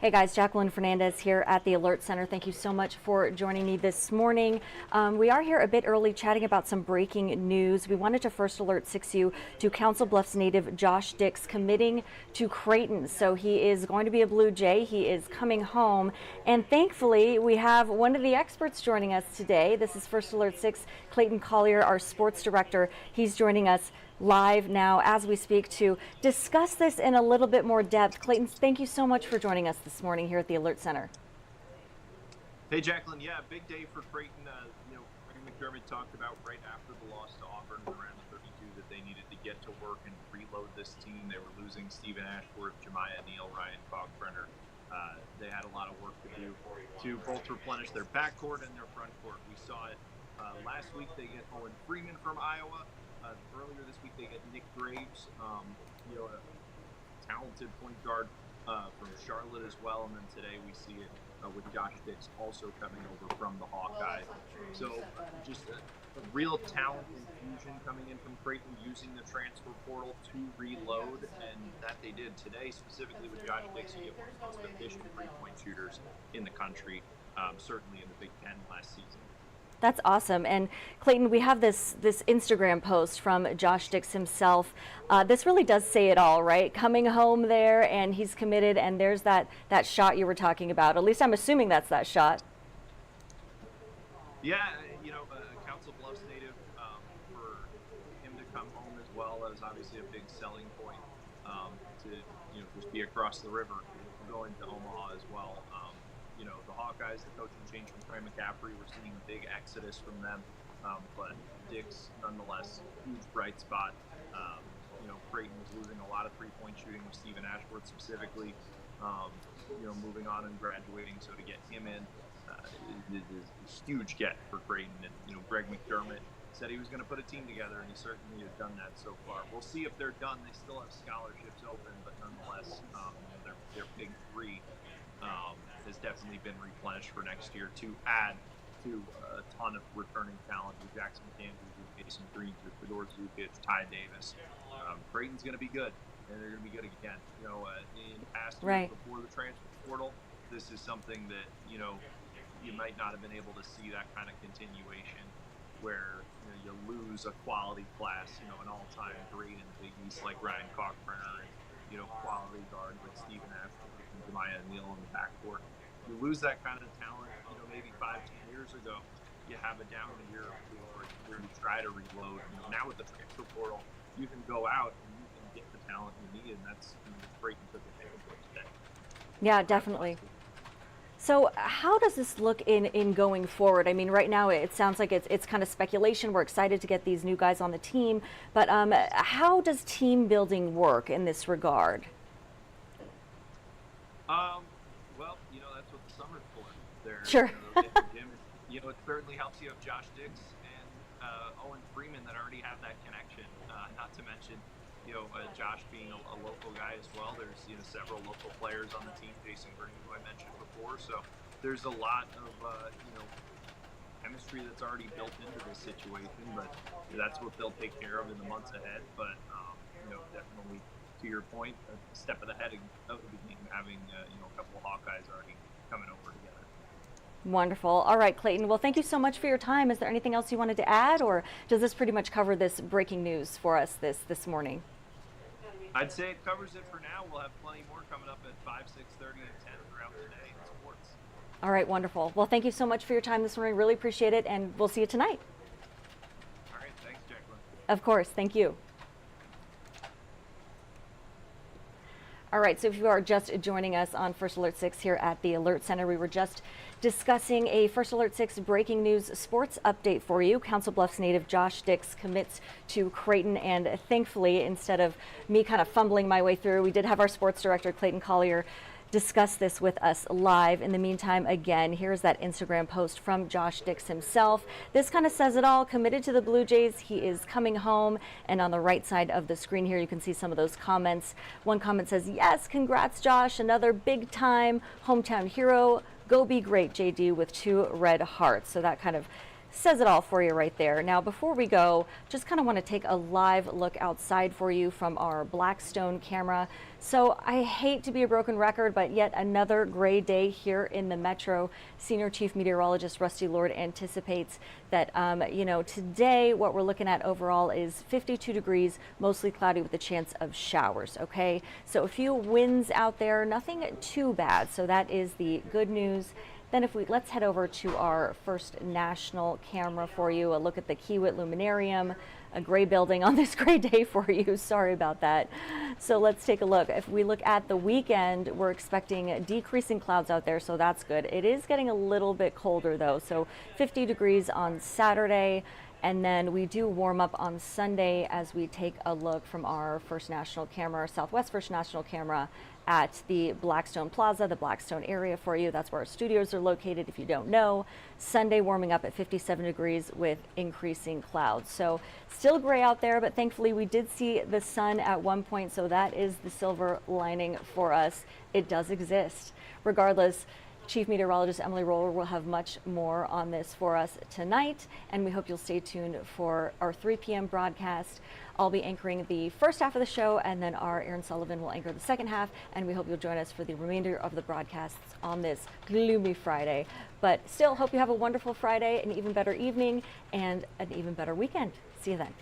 Hey guys, Jacqueline Fernandez here at the Alert Center. Thank you so much for joining me this morning. We are here a bit early chatting about some breaking news. We wanted to first alert 6U to Council Bluffs native Josh Dix committing to Clayton. So he is going to be a Blue Jay. He is coming home. And thankfully, we have one of the experts joining us today. This is First Alert 6, Clayton Collier, our sports director. He's joining us live now as we speak to discuss this in a little bit more depth. Clayton, thank you so much for joining us this morning here at the Alert Center. Hey, Jacqueline. Yeah, big day for Clayton. Greg McDermott talked about right after the loss to Auburn around the 32 that they needed to get to work and reload this team. They were losing Stephen Ashworth, Jemiah Neal, Ryan Kalkbrenner. They had a lot of work to do to both replenish their backcourt and their front court. We saw it last week. They get Owen Freeman from Iowa. Earlier this week, they get Nick Graves, a talented point guard from Charlotte as well. And then today we see it with Josh Dix also coming over from the Hawkeye. So just a real talent infusion coming in from Clayton, using the transfer portal to reload. And that they did today, specifically with Josh Dix, you get one of the most efficient three-point shooters in the country, certainly in the Big Ten last season. That's awesome. And Clayton, we have this Instagram post from Josh Dix himself. This really does say it all, right? Coming home there, and he's committed, and there's that shot you were talking about. At least I'm assuming that's that shot. Yeah, Council Bluffs native, for him to come home as well as obviously a big selling point to just be across the river, going to Omaha as well. The Hawkeyes, the coaching change from Trey McCaffrey, we're seeing a big exodus from them. But Dix, nonetheless, huge bright spot. Clayton was losing a lot of three-point shooting with Stephen Ashworth specifically, moving on and graduating. So to get him in is a huge get for Clayton. And, Greg McDermott said he was going to put a team together, and he certainly has done that so far. We'll see if they're done. They still have scholarships open, but nonetheless, their big three has definitely been replenished for next year to add to a ton of returning talent with Jackson McAndrews, with Jason Green, with Fedor Zukic, Ty Davis. Creighton's going to be good, and they're going to be good again. In past years before the transfer portal, this is something that you might not have been able to see that kind of continuation where you lose a quality class, an all-time great in the Big East like Ryan Kalkbrenner, and quality guard like Stephen Ashworth and Jemiah Neal in the backcourt. You lose that kind of talent, maybe 5-10 years ago. You have a down year where you try to reload. Now with the transfer portal, you can go out and you can get the talent you need, and that's great to took advantage of today. Yeah, definitely. So how does this look in going forward? I mean, right now it sounds like it's kind of speculation. We're excited to get these new guys on the team, but how does team building work in this regard? Well, that's what the summer's for. Sure. It certainly helps you have Josh Dix and Owen Freeman that already have that connection. Not to mention, Josh being a local guy as well. There's several local players on the team. Jason Green, who I mentioned before. So there's a lot of chemistry that's already built into this situation. But that's what they'll take care of in the months ahead. But definitely, to your point, a step ahead of the beginning, having a couple of Hawkeyes already coming over together. Wonderful. All right, Clayton. Well, thank you so much for your time. Is there anything else you wanted to add, or does this pretty much cover this breaking news for us this morning? I'd say it covers it for now. We'll have plenty more coming up at 5, 6:30, and 10 throughout the day in sports. All right, wonderful. Well, thank you so much for your time this morning. Really appreciate it, and we'll see you tonight. All right, thanks, Jacqueline. Of course. Thank you. All right, so if you are just joining us on First Alert 6 here at the Alert Center, we were just discussing a First Alert 6 breaking news sports update for you. Council Bluffs native Josh Dix commits to Clayton, and thankfully, instead of me kind of fumbling my way through, we did have our sports director, Clayton Collier, discuss this with us live. In the meantime, again, here's that Instagram post from Josh Dix himself. This kind of says it all. Committed to the Blue Jays. He is coming home. And on the right side of the screen here, you can see some of those comments. One comment says, yes, congrats, Josh. Another big time hometown hero. Go be great, JD, with 2 red hearts. So that kind of Says it all for you right there. Now, before we go, just kind of want to take a live look outside for you from our Blackstone camera. So I hate to be a broken record, but yet another gray day here in the metro. Senior Chief Meteorologist Rusty Lord anticipates that, today what we're looking at overall is 52 degrees, mostly cloudy with a chance of showers. Okay, so a few winds out there, nothing too bad. So that is the good news. Then let's head over to our First National camera for you. A look at the Kiewit Luminarium, a gray building on this gray day for you. Sorry about that. So let's take a look. If we look at the weekend, we're expecting decreasing clouds out there, so that's good. It is getting a little bit colder though. So 50 degrees on Saturday. And then we do warm up on Sunday as we take a look from our First National camera, our Southwest First National camera at the Blackstone Plaza, the Blackstone area for you. That's where our studios are located if you don't know. Sunday warming up at 57 degrees with increasing clouds. So still gray out there, but thankfully we did see the sun at one point, so that is the silver lining for us. It does exist. Regardless, Chief Meteorologist Emily Roller will have much more on this for us tonight, and we hope you'll stay tuned for our 3 p.m. broadcast. I'll be anchoring the first half of the show, and then our Aaron Sullivan will anchor the second half, and we hope you'll join us for the remainder of the broadcasts on this gloomy Friday. But still, hope you have a wonderful Friday, an even better evening, and an even better weekend. See you then.